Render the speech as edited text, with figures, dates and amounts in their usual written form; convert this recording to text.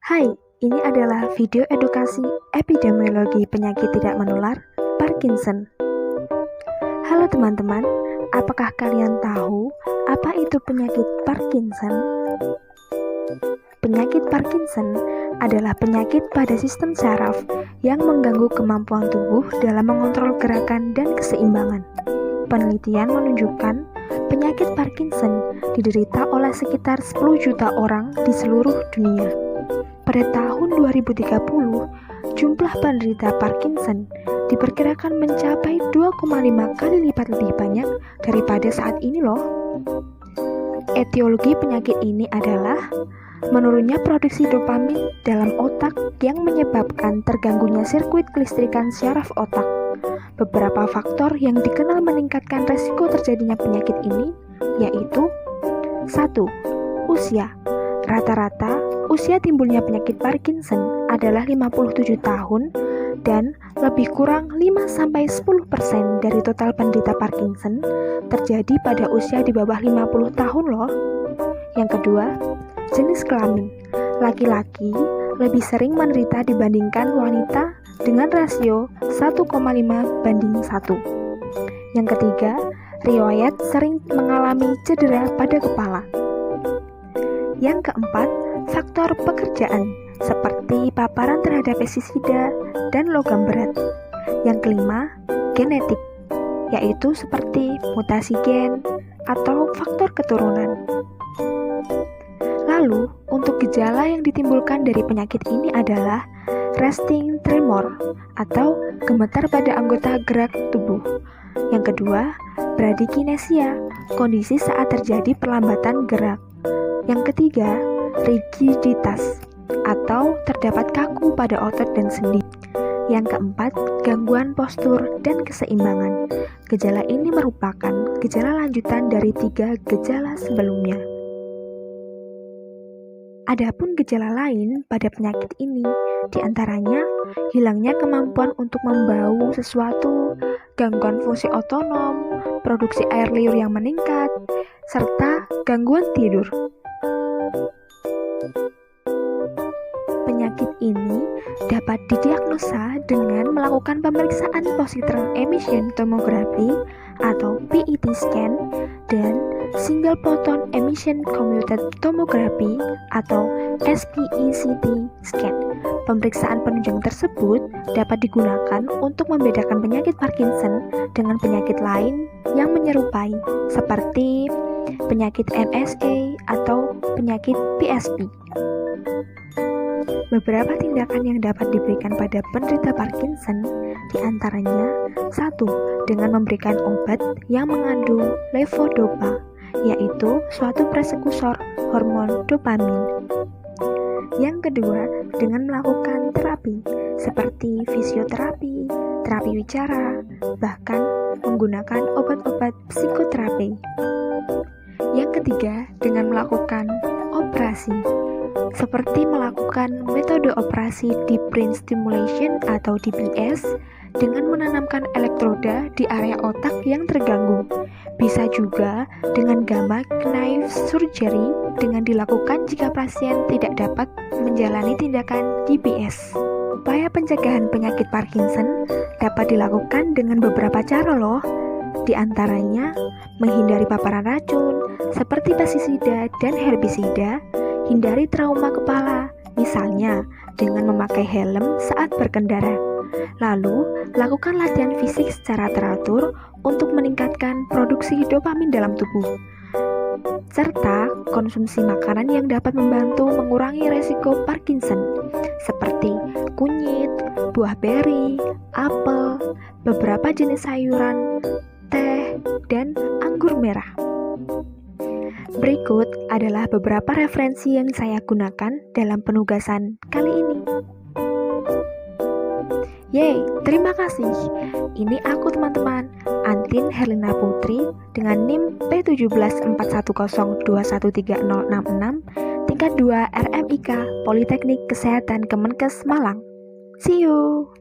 Hai, ini adalah video edukasi epidemiologi penyakit tidak menular, Parkinson. Halo teman-teman, apakah kalian tahu apa itu penyakit Parkinson? Penyakit Parkinson adalah penyakit pada sistem saraf yang mengganggu kemampuan tubuh dalam mengontrol gerakan dan keseimbangan. Penelitian menunjukkan penyakit Parkinson diderita oleh sekitar 10 juta orang di seluruh dunia. Pada tahun 2030, jumlah penderita Parkinson diperkirakan mencapai 2,5 kali lipat lebih banyak daripada saat ini loh. Etiologi penyakit ini adalah menurunnya produksi dopamin dalam otak yang menyebabkan terganggunya sirkuit kelistrikan syaraf otak. Beberapa faktor yang dikenal meningkatkan resiko terjadinya penyakit ini yaitu 1. Usia. Rata-rata usia timbulnya penyakit Parkinson adalah 57 tahun dan lebih kurang 5-10% dari total penderita Parkinson terjadi pada usia di bawah 50 tahun loh. Yang kedua, jenis kelamin. Laki-laki lebih sering menderita dibandingkan wanita dengan rasio 1,5:1. Yang ketiga, riwayat sering mengalami cedera pada kepala. Yang keempat, faktor pekerjaan seperti paparan terhadap pestisida dan logam berat. Yang kelima, genetik, yaitu seperti mutasi gen atau faktor keturunan. Lalu, untuk gejala yang ditimbulkan dari penyakit ini adalah resting tremor atau gemetar pada anggota gerak tubuh. Yang kedua, bradykinesia, kondisi saat terjadi perlambatan gerak. Yang ketiga, rigiditas atau terdapat kaku pada otot dan sendi. Yang keempat, gangguan postur dan keseimbangan. Gejala ini merupakan gejala lanjutan dari 3 gejala sebelumnya. Adapun gejala lain pada penyakit ini, diantaranya hilangnya kemampuan untuk membau sesuatu, gangguan fungsi otonom, produksi air liur yang meningkat, serta gangguan tidur. Penyakit ini dapat didiagnosa dengan melakukan pemeriksaan positron emission tomography atau PET scan dan single photon emission computed tomography atau SPECT scan. Pemeriksaan penunjang tersebut dapat digunakan untuk membedakan penyakit Parkinson dengan penyakit lain yang menyerupai seperti penyakit MSA atau penyakit PSP. Beberapa tindakan yang dapat diberikan pada penderita Parkinson diantaranya 1. Dengan memberikan obat yang mengandung levodopa, yaitu suatu presekursor hormon dopamin. Yang kedua, dengan melakukan terapi seperti fisioterapi, terapi wicara, bahkan menggunakan obat-obat psikoterapi. Yang ketiga, dengan melakukan operasi seperti melakukan metode operasi deep brain stimulation atau DBS dengan menanamkan elektroda di area otak yang terganggu. Bisa juga dengan gamma knife surgery dengan dilakukan jika pasien tidak dapat menjalani tindakan DBS. Upaya pencegahan penyakit Parkinson dapat dilakukan dengan beberapa cara loh. Di antaranya, menghindari paparan racun seperti pestisida dan herbisida, hindari trauma kepala, misalnya dengan memakai helm saat berkendara. Lalu, lakukan latihan fisik secara teratur untuk meningkatkan produksi dopamin dalam tubuh. Serta konsumsi makanan yang dapat membantu mengurangi resiko Parkinson, seperti kunyit, buah beri, apel, beberapa jenis sayuran, teh, dan anggur merah. Berikut adalah beberapa referensi yang saya gunakan dalam penugasan kali ini. Yeay, terima kasih. Ini aku teman-teman, Antin Herlina Putri dengan NIM P174102130066, tingkat 2 RMIK Politeknik Kesehatan Kemenkes Malang. See you!